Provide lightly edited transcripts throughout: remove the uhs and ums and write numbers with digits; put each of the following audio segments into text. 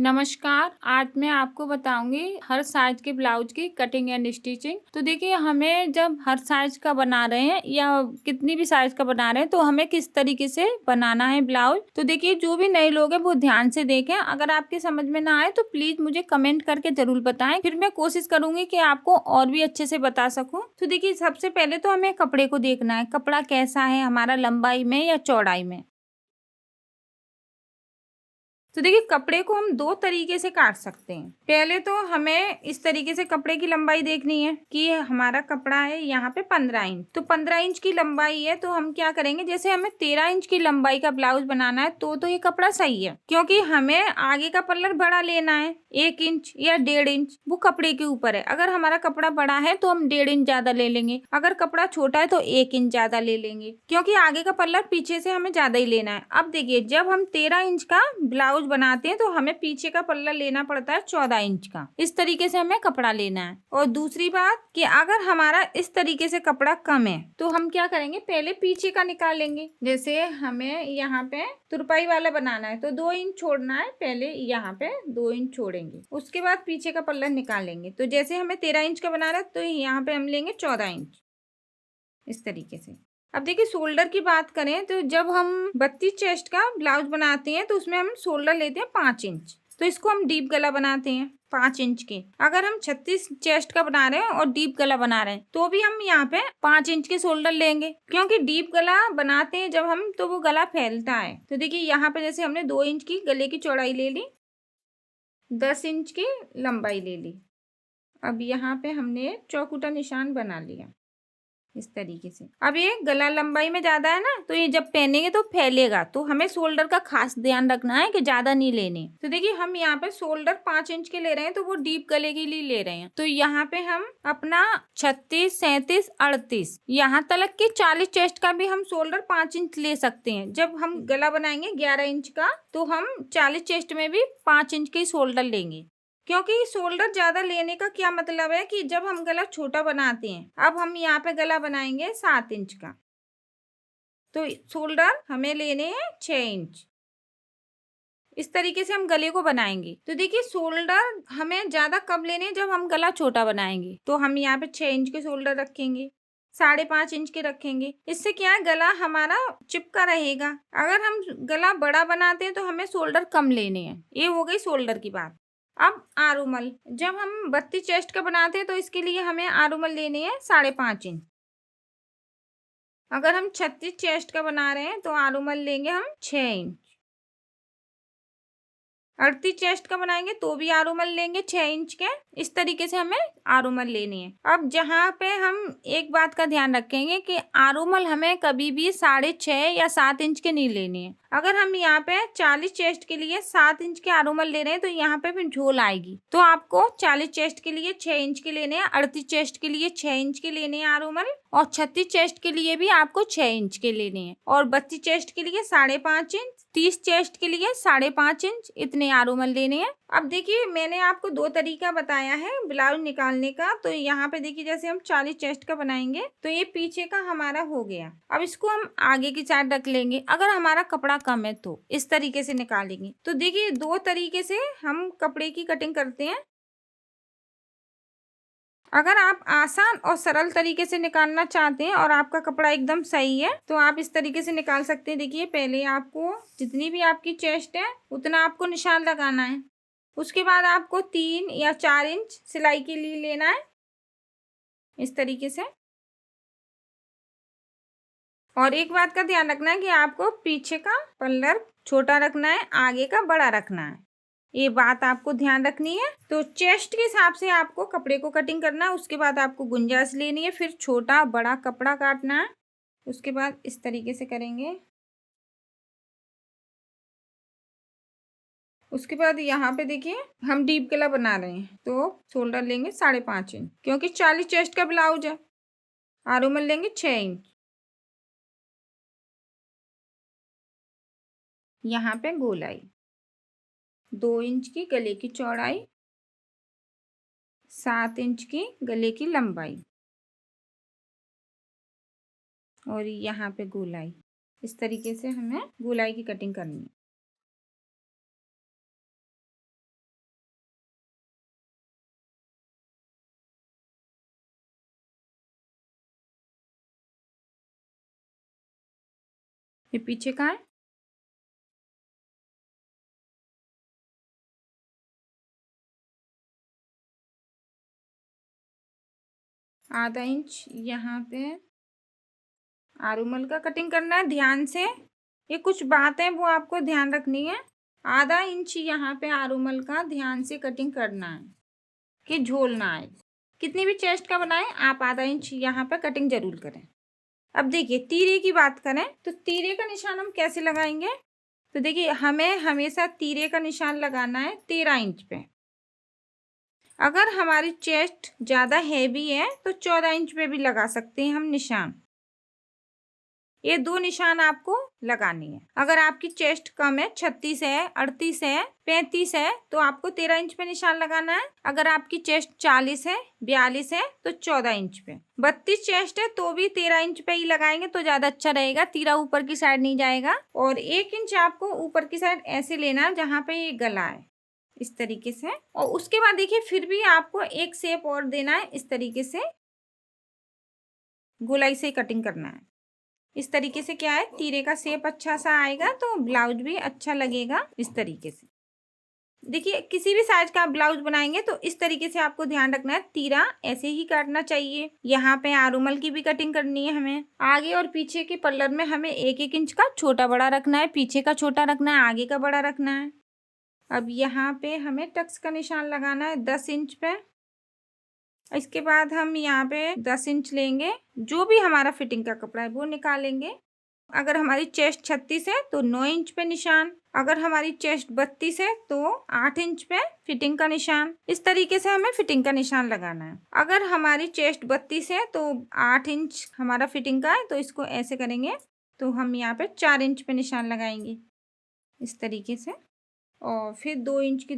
नमस्कार, आज मैं आपको बताऊंगी हर साइज के ब्लाउज की कटिंग एंड स्टिचिंग। तो देखिए, हमें जब हर साइज का बना रहे हैं या कितनी भी साइज का बना रहे हैं तो हमें किस तरीके से बनाना है ब्लाउज। तो देखिए, जो भी नए लोग हैं वो ध्यान से देखें। अगर आपके समझ में ना आए तो प्लीज मुझे कमेंट करके जरूर बताएं, फिर मैं कोशिश करूंगी कि आपको और भी अच्छे से बता सकूं। तो देखिए, सबसे पहले तो हमें कपड़े को देखना है, कपड़ा कैसा है हमारा, लंबाई में या चौड़ाई में। तो देखिए, कपड़े को हम दो तरीके से काट सकते हैं। पहले तो हमें इस तरीके से कपड़े की लंबाई देखनी है कि हमारा कपड़ा है यहाँ पे 15 इंच, तो 15 इंच की लंबाई है। तो हम क्या करेंगे, जैसे हमें 13 इंच की लंबाई का ब्लाउज बनाना है तो ये कपड़ा सही है, क्योंकि हमें आगे का पल्लर बड़ा लेना है, 1 इंच या 1.5 इंच, वो कपड़े के ऊपर है। अगर हमारा कपड़ा बड़ा है तो हम 1.5 इंच ज्यादा ले लेंगे, अगर कपड़ा छोटा है तो 1 इंच ज्यादा ले लेंगे, क्योंकि आगे का पल्लर पीछे से हमें ज्यादा ही लेना है। अब देखिए, जब हम 13 इंच का ब्लाउज बनाते हैं तो हमें पीछे का पल्ला लेना पड़ता है 14 इंच का। इस तरीके से हमें कपड़ा लेना है। और दूसरी बात कि अगर हमारा इस तरीके से कपड़ा कम है तो हम क्या करेंगे, पहले पीछे का निकाल लेंगे। जैसे हमें यहाँ पे तुरपाई वाला बनाना है तो 2 इंच छोड़ना है, पहले यहाँ पे 2 इंच छोड़ेंगे, उसके बाद पीछे का पल्ला निकालेंगे। तो जैसे हमें 13 इंच का बनाना है तो यहाँ पे हम लेंगे 14 इंच, इस तरीके से। अब देखिए, शोल्डर की बात करें तो जब हम 32 चेस्ट का ब्लाउज बनाते हैं तो उसमें हम शोल्डर लेते हैं 5 इंच, तो इसको हम डीप गला बनाते हैं 5 इंच के। अगर हम 36 चेस्ट का बना रहे हैं और डीप गला बना रहे हैं तो भी हम यहाँ पे 5 इंच के शोल्डर लेंगे, क्योंकि डीप गला बनाते हैं जब हम तो वो गला फैलता है। तो देखिए, यहाँ पे जैसे हमने 2 इंच की गले की चौड़ाई ले ली, 10 इंच की लंबाई ले ली। अब यहाँ पे हमने चौकुटा निशान बना लिया इस तरीके से। अब ये गला लंबाई में ज्यादा है ना, तो ये जब पहनेंगे तो फैलेगा, तो हमें शोल्डर का खास ध्यान रखना है कि ज्यादा नहीं लेने। तो देखिए, हम यहाँ पे शोल्डर 5 इंच के ले रहे हैं तो वो डीप गले के लिए ले रहे हैं। तो यहाँ पे हम अपना 36, 37, 38 यहाँ तक के 40 चेस्ट का भी हम शोल्डर 5 इंच ले सकते हैं। जब हम गला बनाएंगे 11 इंच का तो हम 40 चेस्ट में भी 5 इंच के शोल्डर लेंगे, क्योंकि शोल्डर ज्यादा लेने का क्या मतलब है कि जब हम गला छोटा बनाते हैं, अब हम यहाँ पे गला बनाएंगे 7 इंच का, तो शोल्डर हमें लेने हैं 6 इंच। इस तरीके से हम गले को बनाएंगे। तो देखिए, शोल्डर हमें ज्यादा कब लेने हैं, जब हम गला छोटा बनाएंगे। तो हम यहाँ पे 6 इंच के शोल्डर रखेंगे, 5.5 इंच के रखेंगे। इससे क्या है, गला हमारा चिपका रहेगा। अगर हम गला बड़ा बनाते हैं तो हमें शोल्डर कम लेने हैं। ये हो गई शोल्डर की बात। अब आरुमल, जब हम 32 चेस्ट का बनाते हैं तो इसके लिए हमें आरुमल लेने हैं 5.5 इंच। अगर हम 36 चेस्ट का बना रहे हैं तो आरुमल लेंगे हम 6 इंच। 38 चेस्ट का बनाएंगे तो भी आरुमल लेंगे 6 इंच के। इस तरीके से हमें आरुमल लेनी है। अब जहाँ पे हम एक बात का ध्यान रखेंगे कि आरुमल हमें कभी भी 6.5 या 7 इंच के नहीं लेनी है। अगर हम यहाँ पे 40 चेस्ट के लिए 7 इंच के आरुमल ले रहे हैं तो यहाँ पे फिर झोल आएगी। तो आपको 40 चेस्ट के लिए 6 इंच के लेने हैं, 38 चेस्ट के लिए 6 इंच के लेने हैं आरुमल, और 36 चेस्ट के लिए भी आपको 6 इंच के लेने हैं, और 32 चेस्ट के लिए 5.5 इंच, 30 चेस्ट के लिए 5.5 इंच, इतने आरुमल लेने हैं। अब देखिए, मैंने आपको 2 तरीका बताया है ब्लाउज निकालने का। तो यहाँ पे देखिए, जैसे हम 40 चेस्ट का बनाएंगे तो ये पीछे का हमारा हो गया। अब इसको हम आगे की साइड रख लेंगे। अगर हमारा कपड़ा कम है तो इस तरीके से निकालेंगे। तो देखिए, 2 तरीके से हम कपड़े की कटिंग करते हैं। अगर आप आसान और सरल तरीके से निकालना चाहते हैं और आपका कपड़ा एकदम सही है तो आप इस तरीके से निकाल सकते हैं। देखिए, पहले आपको जितनी भी आपकी चेस्ट है उतना आपको निशान लगाना है। उसके बाद आपको 3 या 4 इंच सिलाई के लिए लेना है, इस तरीके से। और एक बात का ध्यान रखना है कि आपको पीछे का पल्लर छोटा रखना है, आगे का बड़ा रखना है। ये बात आपको ध्यान रखनी है। तो चेस्ट के हिसाब से आपको कपड़े को कटिंग करना है। उसके बाद आपको गुंजाइश लेनी है, फिर छोटा बड़ा कपड़ा काटना है। उसके बाद इस तरीके से करेंगे। उसके बाद यहाँ पे देखिए, हम डीप गला बना रहे हैं तो शोल्डर लेंगे 5.5 इंच, क्योंकि 40 चेस्ट का ब्लाउज है। आरुमल लेंगे 6 इंच। यहाँ पे गोलाई 2 इंच की गले की चौड़ाई, 7 इंच की गले की लंबाई, और यहाँ पे गोलाई। इस तरीके से हमें गोलाई की कटिंग करनी है। ये पीछे का है। आधा इंच यहाँ पे आरूमल का कटिंग करना है ध्यान से। ये कुछ बात है वो आपको ध्यान रखनी है। आधा इंच यहाँ पे आरूमल का ध्यान से कटिंग करना है कि झोल ना आए। कितनी भी चेस्ट का बनाए आप आधा इंच यहाँ पे कटिंग जरूर करें। अब देखिए तीरे की बात करें तो तीरे का निशान हम कैसे लगाएंगे। तो देखिए हमें हमेशा तीरे का निशान लगाना है 13 इंच पे। अगर हमारी चेस्ट ज़्यादा हैवी है तो 14 इंच पे भी लगा सकते हैं हम निशान। ये दो निशान आपको लगानी है। अगर आपकी चेस्ट कम है 36 है 38 है 35 है तो आपको 13 इंच पे निशान लगाना है। अगर आपकी चेस्ट 40 है 42 है तो 14 इंच पे। 32 चेस्ट है तो भी 13 इंच पे ही लगाएंगे तो ज्यादा अच्छा रहेगा। तीरा ऊपर की साइड नहीं जाएगा। और 1 इंच आपको ऊपर की साइड ऐसे लेना है जहाँ पे ये गला है इस तरीके से। और उसके बाद देखिए फिर भी आपको एक शेप और देना है इस तरीके से, गोलाई से कटिंग करना है। इस तरीके से क्या है तीरे का शेप अच्छा सा आएगा तो ब्लाउज भी अच्छा लगेगा। इस तरीके से देखिए किसी भी साइज का आप ब्लाउज बनाएंगे तो इस तरीके से आपको ध्यान रखना है तीरा ऐसे ही काटना चाहिए। यहाँ पे आरूमल की भी कटिंग करनी है हमें। आगे और पीछे के पल्लर में हमें 1-1 इंच का छोटा बड़ा रखना है। पीछे का छोटा रखना है, आगे का बड़ा रखना है। अब यहाँ पे हमें टक्स का निशान लगाना है 10 इंच पे। इसके बाद हम यहाँ पे 10 इंच लेंगे, जो भी हमारा फिटिंग का कपड़ा है वो निकालेंगे। अगर हमारी चेस्ट 36 है तो 9 इंच पे निशान। अगर हमारी चेस्ट 32 है तो 8 इंच पे फिटिंग का निशान। इस तरीके से हमें फिटिंग का निशान लगाना है। अगर हमारी चेस्ट 32 है तो 8 इंच हमारा फिटिंग का है तो इसको ऐसे करेंगे तो हम यहाँ पे 4 इंच पे निशान लगाएंगे इस तरीके से। और फिर 2 इंच की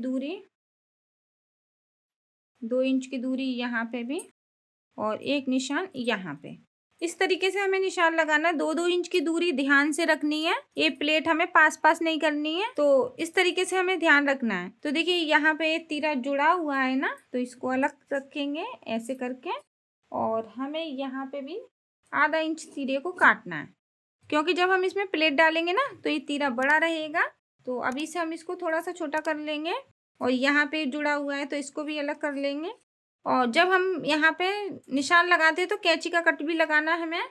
दूरी यहाँ पे भी और एक निशान यहाँ पे। इस तरीके से हमें निशान लगाना है। 2-2 इंच की दूरी ध्यान से रखनी है। ये प्लेट हमें पास पास नहीं करनी है तो इस तरीके से हमें ध्यान रखना है। तो देखिए यहाँ पे तीरा जुड़ा हुआ है ना तो इसको अलग रखेंगे ऐसे करके। और हमें यहाँ पे भी आधा इंच तीरे को काटना है क्योंकि जब हम इसमें प्लेट डालेंगे ना तो ये तीरा बड़ा रहेगा। तो अभी से हम इसको थोड़ा सा छोटा कर लेंगे। और यहाँ पे जुड़ा हुआ है तो इसको भी अलग कर लेंगे। और जब हम यहाँ पे निशान लगाते हैं तो कैंची का कट भी लगाना है हमें।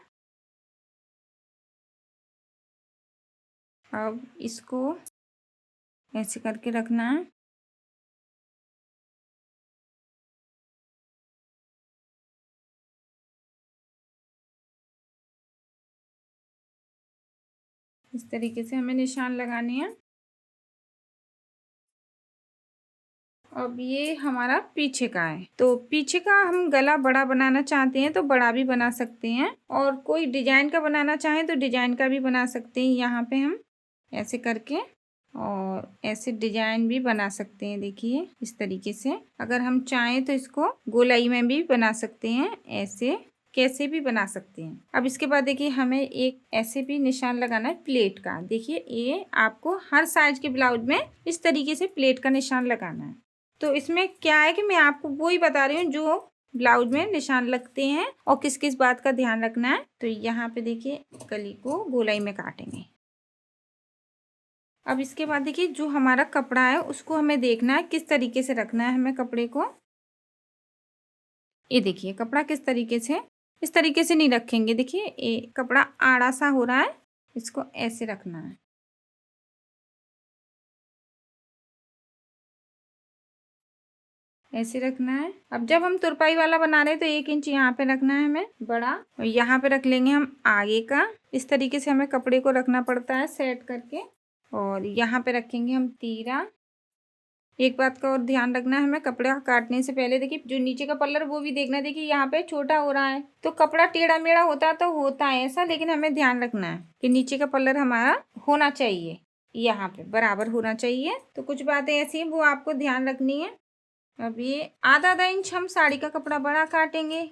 अब इसको ऐसे करके रखना है। इस तरीके से हमें निशान लगानी है। अब ये हमारा पीछे का है तो पीछे का हम गला बड़ा बनाना चाहते हैं तो बड़ा भी बना सकते हैं। और कोई डिजाइन का बनाना चाहें तो डिजाइन का भी बना सकते हैं। यहाँ पे हम ऐसे करके और ऐसे डिजाइन भी बना सकते हैं। देखिए इस तरीके से अगर हम चाहें तो इसको गोलाई में भी बना सकते हैं, ऐसे कैसे भी बना सकते हैं। अब इसके बाद देखिए हमें एक ऐसे भी निशान लगाना है प्लेट का। देखिए ये आपको हर साइज के ब्लाउज में इस तरीके से प्लेट का निशान लगाना है। तो इसमें क्या है कि मैं आपको वो ही बता रही हूँ जो ब्लाउज में निशान लगते हैं और किस किस बात का ध्यान रखना है। तो यहाँ पे देखिए कली को गोलाई में काटेंगे। अब इसके बाद देखिए जो हमारा कपड़ा है उसको हमें देखना है किस तरीके से रखना है हमें कपड़े को। ये देखिए कपड़ा किस तरीके से, इस तरीके से नहीं रखेंगे। देखिए ये कपड़ा आड़ा सा हो रहा है, इसको ऐसे रखना है। ऐसे रखना है। अब जब हम तुरपाई वाला बना रहे हैं तो 1 इंच यहाँ पे रखना है हमें बड़ा। और यहाँ पे रख लेंगे हम आगे का। इस तरीके से हमें कपड़े को रखना पड़ता है सेट करके। और यहाँ पे रखेंगे हम तीरा। एक बात का और ध्यान रखना है हमें कपड़ा काटने से पहले। देखिए जो नीचे का पल्लर वो भी देखना है। देखिए यहाँ पे छोटा हो रहा है तो कपड़ा टेढ़ा मेढ़ा होता तो होता है ऐसा, लेकिन हमें ध्यान रखना है कि नीचे का पल्लर हमारा होना चाहिए यहाँ पे बराबर होना चाहिए। तो कुछ बातें ऐसी हैं वो आपको ध्यान रखनी है। अब ये आधा आधा इंच हम साड़ी का कपड़ा बड़ा काटेंगे।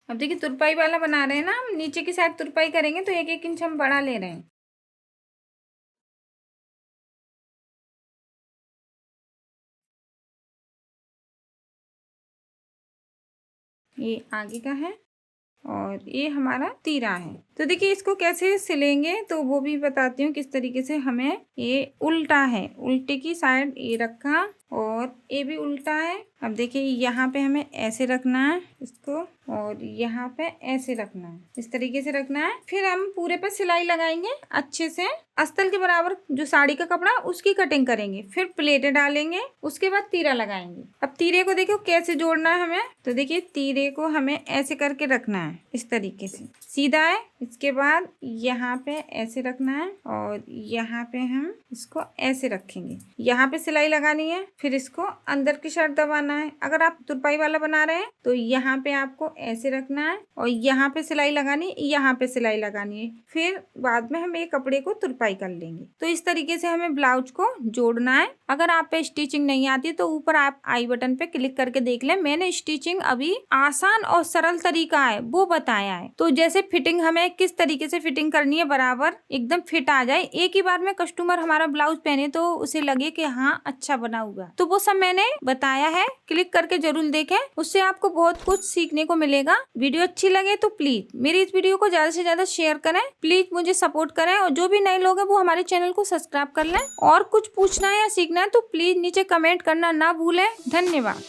अब देखिए तुरपाई वाला बना रहे हैं ना, हम नीचे की साइड तुरपाई करेंगे तो 1-1 इंच हम बड़ा ले रहे हैं। ये आगे का है और ये हमारा तीरा है। तो देखिए इसको कैसे सिलेंगे तो वो भी बताती हूँ किस तरीके से। हमें ये उल्टा है, उल्टे की साइड ये रखा और ये भी उल्टा है। अब देखिए यहाँ पे हमें ऐसे रखना है इसको और यहाँ पे ऐसे रखना है, इस तरीके से रखना है। फिर हम पूरे पे सिलाई लगाएंगे अच्छे से, अस्तर के बराबर जो साड़ी का कपड़ा उसकी कटिंग करेंगे, फिर प्लेटें डालेंगे, उसके बाद तीरा लगाएंगे। अब तीरे को देखो कैसे जोड़ना है हमें, तो देखिए तीरे को हमें ऐसे करके रखना है, इस तरीके से सीधा है। इसके बाद यहाँ पे ऐसे रखना है और यहाँ पे हम इसको ऐसे रखेंगे, यहाँ पे सिलाई लगानी है, फिर इसको अंदर की शर्ट दबाना है। अगर आप तुरपाई वाला बना रहे हैं तो यहाँ पे आपको ऐसे रखना है और यहाँ पे सिलाई लगानी, यहाँ पे सिलाई लगानी है, फिर बाद में हम एक कपड़े को तुरपाई कर लेंगे। तो इस तरीके से हमें ब्लाउज को जोड़ना है। अगर आप पे स्टिचिंग नहीं आती तो ऊपर आप आई बटन पे क्लिक करके देख लें, मैंने स्टिचिंग अभी आसान और सरल तरीका है वो बताया है। तो जैसे फिटिंग हमें किस तरीके से फिटिंग करनी है, बराबर एकदम फिट आ जाए, एक ही बार में कस्टमर हमारा ब्लाउज पहने तो उसे लगे कि हाँ अच्छा बना हुआ, तो वो सब मैंने बताया है। क्लिक करके जरूर देखें, उससे आपको बहुत कुछ सीखने को मिलेगा। वीडियो अच्छी लगे तो प्लीज मेरी इस वीडियो को ज्यादा से ज्यादा शेयर करें, प्लीज मुझे सपोर्ट करें और जो भी नए लोग हैं वो हमारे चैनल को सब्सक्राइब कर लें। और कुछ पूछना है या सीखना है तो प्लीज नीचे कमेंट करना ना भूलें। धन्यवाद।